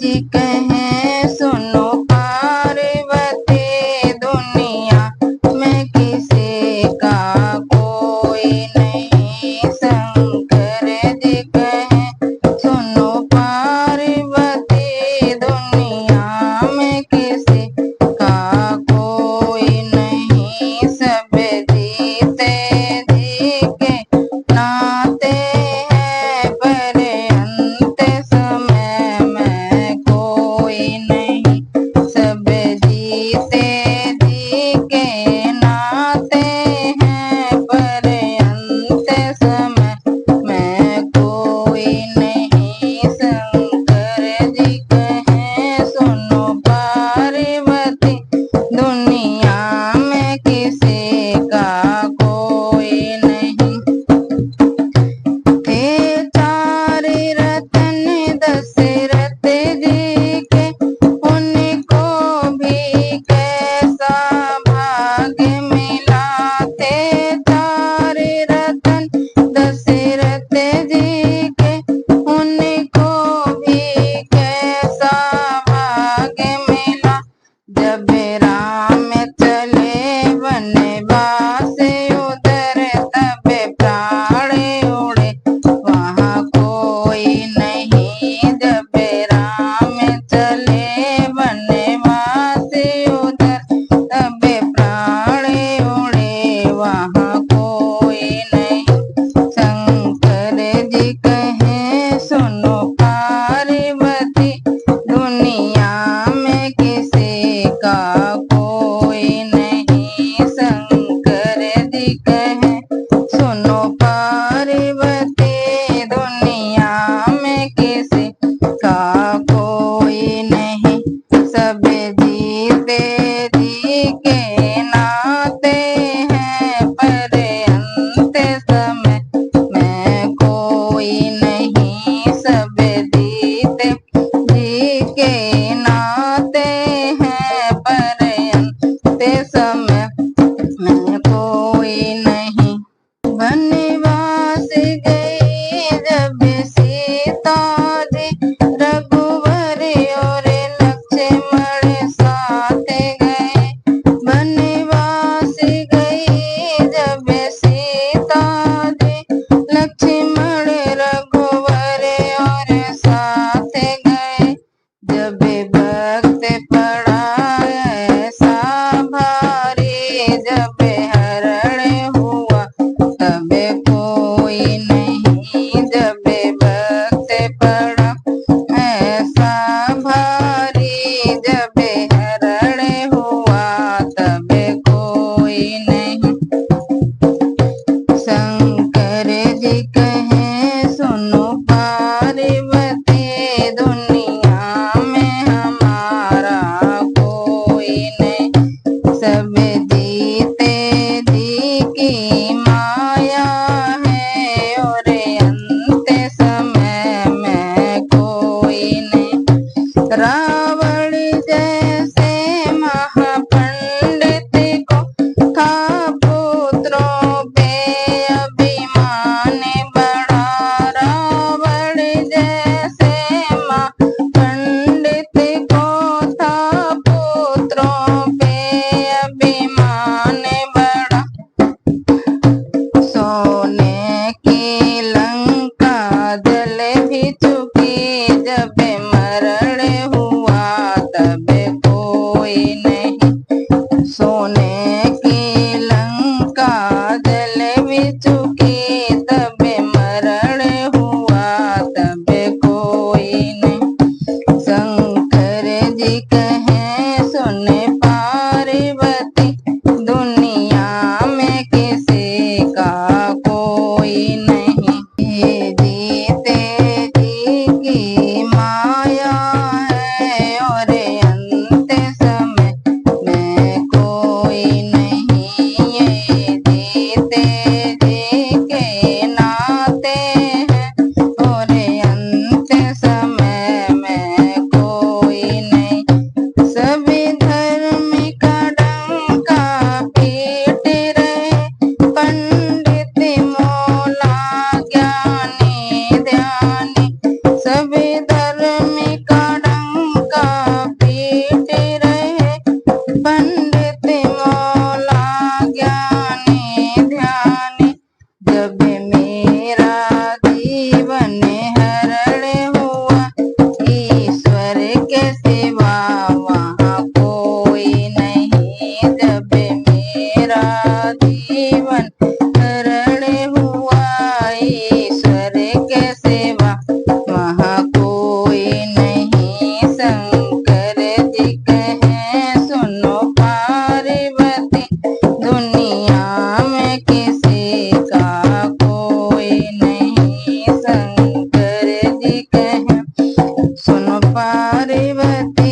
जी कहें सुनो पार्वती, दुनिया में किसी का कोई नहीं। शंकर जी कहें सुनो पार्वती, दुनिया में किसी का कोई नहीं। सब जीते जी के नाते हैं, पर अंत समय में कोई नहीं। सब जीते जी के नाते हैं, पर अंत समय में कोई नहीं। शंकर जी कहें सुनो पार्वती, दुनिया में किसी का कोई नहीं। थे चार रतन दशरथ जी के, उनको भी कैसा भाग्य मिला। थे चार रतन दशरथ जी के, उनको भी कैसा भाग्य मिला। जब राम चले वनवास उधर, तब प्राण उड़े वहाँ कोई नहीं। जब राम चले वनवास उधर, तब प्राण उड़े वहाँ कोई नहीं। शंकर जी कहें सुनो पार्वती, दुनिया में किसी का कोई नहीं। शंकर जी कहें सुनो पार्वती, दुनिया में किसी का कोई नहीं। सब जीते जी के नाते हैं, पर अंत समय में कोई नहीं। सब जीते जी के नाते हैं, पर अंत समय में कोई नहीं। वनवास गई जब सीता जी, रघुवर और लक्ष्मण साथ गए। वनवास गई जब सीता जी, लक्ष्मण रघुवर और साथ गए। जब वक्त पड़ा ऐसा भारी, जब हरण हुआ तब कोई नहीं। जब वक्त पड़ा ऐसा भारी, जब हरण हुआ तब कोई नहीं। शंकर जी कहें सुनो पार्वती, दुनिया में हमारा कोई नहीं। सब जीते जी की माया है, और अंत समय में कोई नहीं। रावण जैसे महापंडित को था पुत्रों पे अभिमान बड़ा। रावण जैसे महापंडित को था पुत्रों पे अभिमान बड़ा। सोने की लंका जल भी चुकी, जब मरण हुआ पार्वती